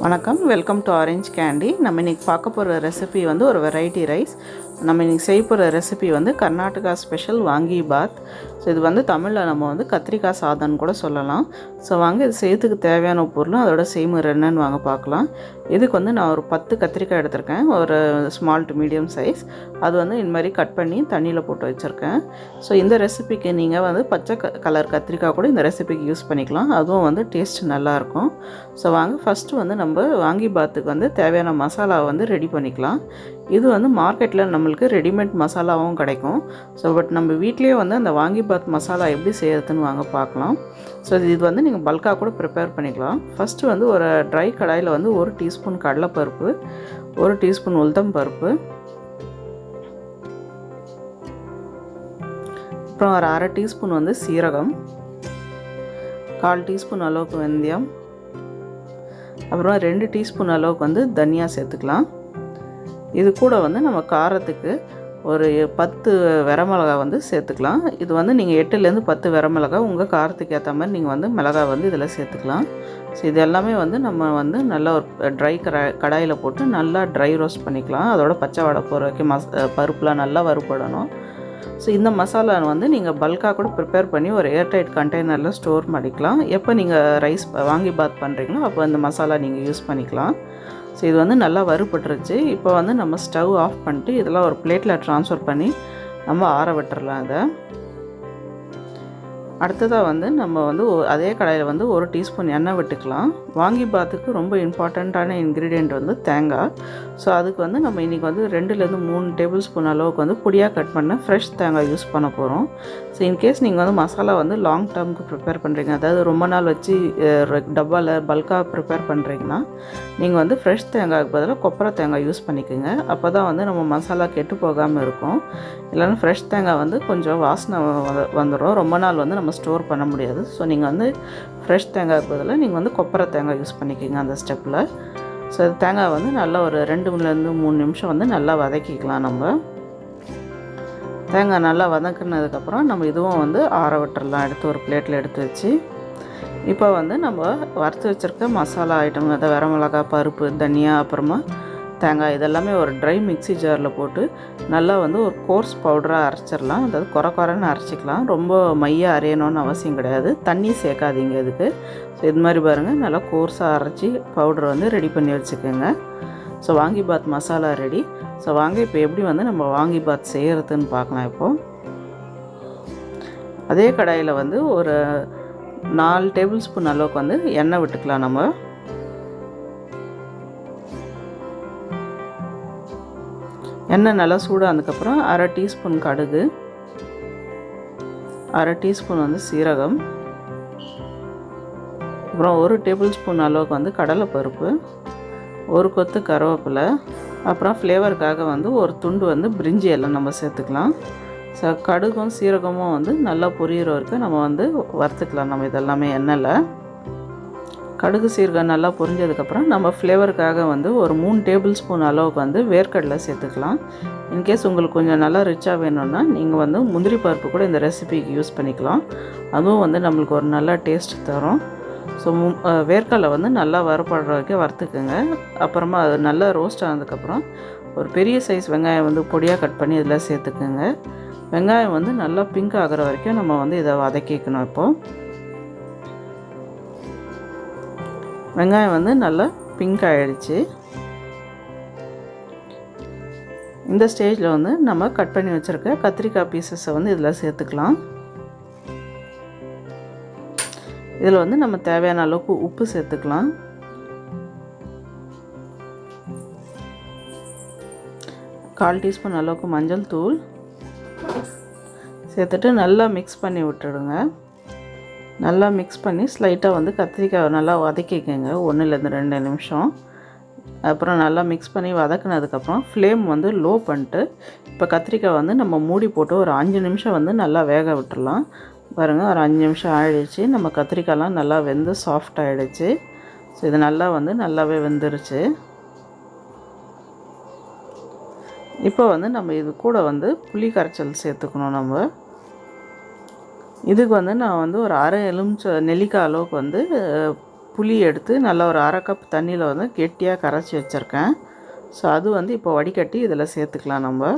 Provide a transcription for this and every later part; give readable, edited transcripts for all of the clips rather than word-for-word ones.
வணக்கம், welcome to orange candy. நம்ம இன்றைக்கி பார்க்க போகிற ரெசிபி வந்து ஒரு வெரைட்டி ரைஸ். நம்ம இன்றைக்கி செய்ய போகிற ரெசிபி வந்து கர்நாடகா ஸ்பெஷல் வாங்கி பாத். ஸோ இது வந்து தமிழில் நம்ம வந்து கத்திரிக்காய் சாதம்னு கூட சொல்லலாம். ஸோ வாங்க இது செய்யறதுக்கு தேவையான பொருளும் அதோட செய்முறை என்னன்னு வாங்க பார்க்கலாம். இதுக்கு வந்து நான் ஒரு 10 கத்திரிக்காய் எடுத்திருக்கேன், ஒரு ஸ்மால் டு மீடியம் சைஸ். அது வந்து இந்த மாதிரி கட் பண்ணி தண்ணியில் போட்டு வச்சுருக்கேன். ஸோ இந்த ரெசிபிக்கு நீங்கள் வந்து பச்சை கலர் கத்திரிக்காய் கூட இந்த ரெசிபிக்கு யூஸ் பண்ணிக்கலாம், அதுவும் வந்து டேஸ்ட் நல்லாயிருக்கும். ஸோ வாங்க ஃபஸ்ட்டு வந்து நம்ம வாங்கி பாத்துக்கு வந்து தேவையான மசாலாவை வந்து ரெடி பண்ணிக்கலாம். இது வந்து மார்க்கெட்டில் நம்மளுக்கு ரெடிமேட் மசாலாவும் கிடைக்கும். ஸோ பட் நம்ம வீட்லேயே வந்து அந்த வாங்கி பாத் மசாலா எப்படி செய்யறதுன்னு வாங்க பார்க்கலாம். ஸோ இது வந்து நீங்கள் பல்காக கூட ப்ரிப்பேர் பண்ணிக்கலாம். ஃபஸ்ட்டு வந்து ஒரு ட்ரை கடாயில் வந்து 1 டீஸ்பூன் கடலைப்பருப்பு, 1 டீஸ்பூன் உளுத்தம் பருப்பு, அப்புறம் ஒரு அரை டீஸ்பூன் வந்து சீரகம், 1/4 டீஸ்பூன் அளவுக்கு வெந்தயம், அப்புறம் 2 டீஸ்பூன் அளவுக்கு வந்து தனியா சேர்த்துக்கலாம். இது கூட வந்து நம்ம காரத்துக்கு ஒரு 10 வரமிளகாய் வந்து சேர்த்துக்கலாம். இது வந்து நீங்கள் 8லேருந்து 10 வரமிளகாய் உங்கள் காரத்துக்கு ஏற்ற மாதிரி நீங்கள் வந்து மிளகாய் வந்து இதில் சேர்த்துக்கலாம். ஸோ இது எல்லாமே வந்து நம்ம வந்து நல்லா ஒரு ட்ரை கடாயில் போட்டு நல்லா ட்ரை ரோஸ்ட் பண்ணிக்கலாம். அதோட பச்சை வாடை போகிற வரைக்கும் பருப்புலாம் நல்லா வறுபடணும். ஸோ இந்த மசாலா வந்து நீங்கள் பல்காக கூட ப்ரிப்பேர் பண்ணி ஒரு ஏர்டைட் கண்டெய்னரில் ஸ்டோர் பண்ணிக்கலாம். எப்போ நீங்கள் ரைஸ் வாங்கி பாத் பண்ணுறீங்களோ அப்போ இந்த மசாலா நீங்கள் யூஸ் பண்ணிக்கலாம். ஸோ இது வந்து நல்லா வறுபட்டுருச்சு. இப்போ வந்து நம்ம ஸ்டவ் ஆஃப் பண்ணிட்டு இதெல்லாம் ஒரு பிளேட்டில் ட்ரான்ஸ்ஃபர் பண்ணி நம்ம ஆற விட்டுறலாம். இதை அடுத்ததாக வந்து நம்ம வந்து அதே கடாயில் வந்து 1 டீஸ்பூன் எண்ணெய் விட்டுக்கலாம். வாங்கி பாத்துக்கு ரொம்ப இம்பார்ட்டண்ட்டான இன்க்ரீடியண்ட் வந்து தேங்காய். ஸோ அதுக்கு வந்து நம்ம இன்றைக்கி வந்து 2லேருந்து 3 டேபிள் ஸ்பூன் அளவுக்கு வந்து பொடியாக கட் பண்ண ஃப்ரெஷ் தேங்காய் யூஸ் பண்ண போகிறோம். ஸோ இன்கேஸ் நீங்கள் வந்து மசாலா வந்து லாங் டேர்முக்கு ப்ரிப்பேர் பண்ணுறீங்க, அதாவது ரொம்ப நாள் வச்சு டப்பாவில் பல்காக ப்ரிப்பேர் பண்ணுறீங்கன்னா நீங்கள் வந்து ஃப்ரெஷ் தேங்காய்க்கு பதிலாக கொப்பரை தேங்காய் யூஸ் பண்ணிக்கோங்க. அப்போ தான் வந்து நம்ம மசாலா கெட்டு போகாமல் இருக்கும். இல்லைன்னா ஃப்ரெஷ் தேங்காய் வந்து கொஞ்சம் வாசனை வந்துடும், ரொம்ப நாள் வந்து நம்ம ஸ்டோர் பண்ண முடியாது. ஸோ நீங்கள் வந்து ஃப்ரெஷ் தேங்காய்க்கு பதிலாக நீங்கள் வந்து கொப்பரை தேங்காய் யூஸ் பண்ணிக்கோங்க அந்த ஸ்டெப்பில். ஸோ தேங்காய் வந்து நல்லா ஒரு 2லேருந்து 3 நிமிஷம் வந்து நல்லா வதக்கிக்கலாம். நம்ம தேங்காய் நல்லா வதக்கினதுக்கப்புறம் நம்ம இதுவும் வந்து ஆற விட்டுறலாம், எடுத்து ஒரு பிளேட்டில் எடுத்து வச்சு. இப்போ வந்து நம்ம வறுத்து வச்சுருக்க மசாலா ஐட்டம், அதை வரமிளகாய், பருப்பு, தனியா, அப்புறமா தேங்காய் இதெல்லாமே ஒரு ட்ரை மிக்ஸி ஜாரில் போட்டு நல்லா வந்து ஒரு கோர்ஸ் பவுடராக அரைச்சிடலாம். அதாவது குறைன்னு அரைச்சிக்கலாம், ரொம்ப மையாக அரையணும்னு அவசியம் கிடையாது. தண்ணி சேர்க்காதீங்க இதுக்கு. ஸோ இது மாதிரி பாருங்கள், நல்லா கோர்ஸாக அரைச்சி பவுடர் வந்து ரெடி பண்ணி வச்சுக்கோங்க. ஸோ வாங்கி பாத் மசாலா ரெடி. ஸோ வாங்க இப்போ எப்படி வந்து நம்ம வாங்கி பாத் செய்கிறதுன்னு பார்க்கலாம். இப்போது அதே கடாயில் வந்து ஒரு 4 டேபிள் ஸ்பூன் அளவுக்கு வந்து எண்ணெய் விட்டுக்கலாம். நம்ம எண்ணெய் நல்லா சூடானதுக்கப்புறம் அரை டீஸ்பூன் கடுகு, அரை டீஸ்பூன் வந்து சீரகம், அப்புறம் 1 டேபிள் ஸ்பூன் அளவுக்கு வந்து கடலைப்பருப்பு, 1 கொத்து கருவேப்பிலை, அப்புறம் ஃப்ளேவருக்காக வந்து ஒரு துண்டு வந்து பிரிஞ்சி எல்லாம் நம்ம சேர்த்துக்கலாம். ஸோ கடுகும் சீரகமும் வந்து நல்லா பொரியிற வரைக்கும் நம்ம வந்து வறுத்துக்கலாம். நம்ம இதெல்லாமே எண்ணெயில் கடுகு சீரகம் நல்லா பொரிஞ்சதுக்கப்புறம் நம்ம ஃப்ளேவருக்காக வந்து ஒரு 3 டேபிள் ஸ்பூன் அளவுக்கு வந்து வேர்க்கடலை சேர்த்துக்கலாம். இன்கேஸ் உங்களுக்கு கொஞ்சம் நல்லா ரிச்சாக வேணும்னா நீங்கள் வந்து முந்திரி பருப்பு கூட இந்த ரெசிபிக்கு யூஸ் பண்ணிக்கலாம். அதுவும் வந்து நம்மளுக்கு ஒரு நல்ல டேஸ்ட் தரும். ஸோ வேர்க்கடலை வந்து நல்லா வறுபடுற வரைக்கும் வறுத்துக்குங்க. அப்புறமா அது நல்லா ரோஸ்ட் ஆனதுக்கப்புறம் ஒரு பெரிய சைஸ் வெங்காயம் வந்து பொடியாக கட் பண்ணி இதில் சேர்த்துக்குங்க. வெங்காயம் வந்து நல்லா பிங்க் ஆகிற வரைக்கும் நம்ம வந்து இதை வதக்கிக்கணும். இப்போது வெங்காயம் வந்து நல்லா பிங்க் ஆகிடுச்சு. இந்த ஸ்டேஜில் வந்து நம்ம கட் பண்ணி வச்சுருக்க கத்திரிக்காய் பீசஸை வந்து இதில் சேர்த்துக்கலாம். இதில் வந்து நம்ம தேவையான அளவுக்கு உப்பு சேர்த்துக்கலாம். கால் டீஸ்பூன் அளவுக்கு மஞ்சள் தூள் சேர்த்துட்டு நல்லா மிக்ஸ் பண்ணி விட்டுடுங்க. நல்லா மிக்ஸ் பண்ணி ஸ்லைட்டாக வந்து கத்திரிக்காய் நல்லா வதக்கிக்கங்க 1லேருந்து 2 நிமிஷம். அப்புறம் நல்லா மிக்ஸ் பண்ணி வதக்குனதுக்கப்புறம் ஃப்ளேம் வந்து லோ பண்ணிட்டு இப்போ கத்திரிக்காய் வந்து நம்ம மூடி போட்டு ஒரு 5 நிமிஷம் வந்து நல்லா வேக விட்டுடலாம். பாருங்கள், ஒரு 5 நிமிஷம் ஆகிடுச்சு. நம்ம கத்திரிக்காய்லாம் நல்லா வெந்து சாஃப்ட் ஆகிடுச்சு. ஸோ இது நல்லா வந்து நல்லாவே வெந்துருச்சு. இப்போ வந்து நம்ம இது கூட வந்து புளி கரைச்சல் சேர்த்துக்கணும். நம்ம இதுக்கு வந்து நான் வந்து ஒரு அரை எலுமிச்சை நெல்லிக்காய் அளவுக்கு வந்து புளி எடுத்து நல்லா ஒரு 1/2 கப் தண்ணியில் வந்து கெட்டியாக கரைச்சி வச்சுருக்கேன். ஸோ அது வந்து இப்போ வடிகட்டி இதில் சேர்த்துக்கலாம் நம்ம.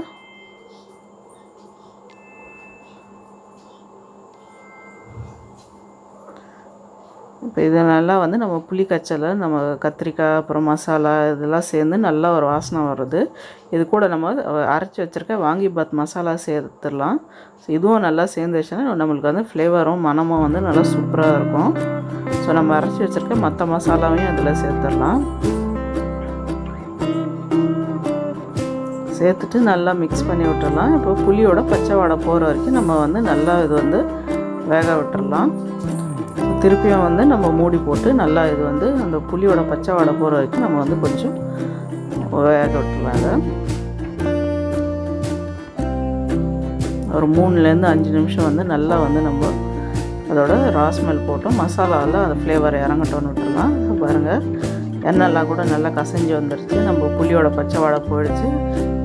இப்போ இது நல்லா வந்து நம்ம புளி கச்சலை, நம்ம கத்திரிக்காய், அப்புறம் மசாலா இதெல்லாம் சேர்ந்து நல்லா ஒரு வாசனை வருது. இது கூட நம்ம அரைச்சி வச்சுருக்க வாங்கிபாத் மசாலா சேர்த்துடலாம். ஸோ இதுவும் நல்லா சேர்ந்துச்சுன்னா நம்மளுக்கு வந்து ஃப்ளேவரும் மணமும் வந்து நல்லா சூப்பராக இருக்கும். ஸோ நம்ம அரைச்சி வச்சுருக்க மற்ற மசாலாவையும் அதில் சேர்த்துடலாம். சேர்த்துட்டு நல்லா மிக்ஸ் பண்ணி விட்டுடலாம். இப்போ புளியோட பச்சை வாடை போகிற வரைக்கும் நம்ம வந்து நல்லா இது வந்து வேக விட்டுடலாம். திருப்பியும் வந்து நம்ம மூடி போட்டு நல்லா இது வந்து அந்த புளியோட பச்சை வாடை போகிற வரைக்கும் நம்ம வந்து கொஞ்சம் வேக விட்டுடலாம். ஒரு 3லேருந்து 5 நிமிஷம் வந்து நல்லா வந்து நம்ம அதோட ராஸ்மெல் போட்டோம் மசாலாவில் அந்த ஃப்ளேவர் இறங்கட்டோன்னு விட்டுடலாம். பாருங்கள், எண்ணெய்லாம் கூட நல்லா கசஞ்சி வந்துடுச்சு. நம்ம புளியோட பச்சை வாடை போயிடுச்சு.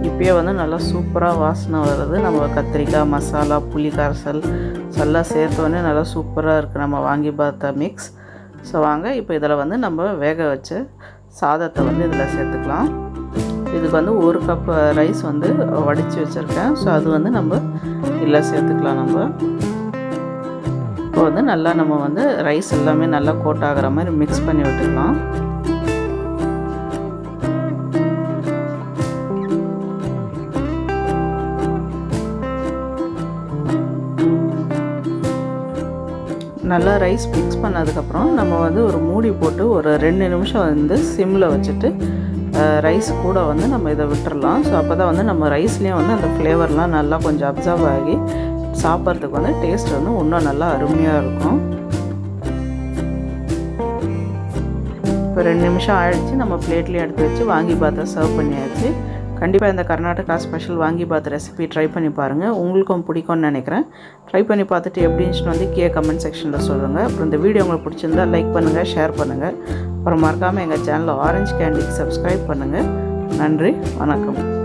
இப்போயே வந்து நல்லா சூப்பராக வாசனை வருது. நம்ம கத்திரிக்காய், மசாலா, புளி கரைசல் எல்லாம் சேர்த்தோன்னே நல்லா சூப்பராக இருக்குது நம்ம வாங்கிபாத் மிக்ஸ். ஸோ வாங்க இப்போ இதில் வந்து நம்ம வேக வச்ச சாதத்தை வந்து இதில் சேர்த்துக்கலாம். இதுக்கு வந்து 1 கப் ரைஸ் வந்து வடித்து வச்சுருக்கேன். ஸோ அது வந்து நம்ம இதில் சேர்த்துக்கலாம். நம்ம இப்போ வந்து நல்லா நம்ம வந்து ரைஸ் எல்லாமே நல்லா கோட் ஆகிற மாதிரி மிக்ஸ் பண்ணி விட்டுக்கலாம். நல்லா ரைஸ் மிக்ஸ் பண்ணதுக்கப்புறம் நம்ம வந்து ஒரு மூடி போட்டு ஒரு 2 நிமிஷம் வந்து சிம்மில் வச்சுட்டு ரைஸ் கூட வந்து நம்ம இதை விட்டுறலாம். ஸோ அப்போ தான் வந்து நம்ம ரைஸ்லேயும் வந்து அந்த ஃப்ளேவர்லாம் நல்லா கொஞ்சம் அப்சர்வ் ஆகி சாப்பிட்றதுக்கு வந்து டேஸ்ட் வந்து இன்னும் நல்லா அருமையாக இருக்கும். இப்போ 2 நிமிஷம் ஆகிடுச்சு. நம்ம பிளேட்லேயும் எடுத்து வச்சு வாங்கிபாத்தை சர்வ் பண்ணியாச்சு. கண்டிப்பாக இந்த Karnataka special vangibath recipe try பண்ணி பாருங்கள். உங்களுக்கும் பிடிக்கும்னு நினைக்கிறேன். ட்ரை பண்ணி பார்த்துட்டு எப்படி இருந்துச்சுன்னு வந்து கமெண்ட் செக்ஷனில் சொல்லுங்கள். அப்புறம் இந்த வீடியோ உங்களுக்கு பிடிச்சிருந்தா லைக் பண்ணுங்கள், ஷேர் பண்ணுங்கள். அப்புறம் மறக்காமல் எங்கள் சேனலில் ஆரஞ்சு கேண்டிக்கு சப்ஸ்கிரைப் பண்ணுங்கள். நன்றி, வணக்கம்.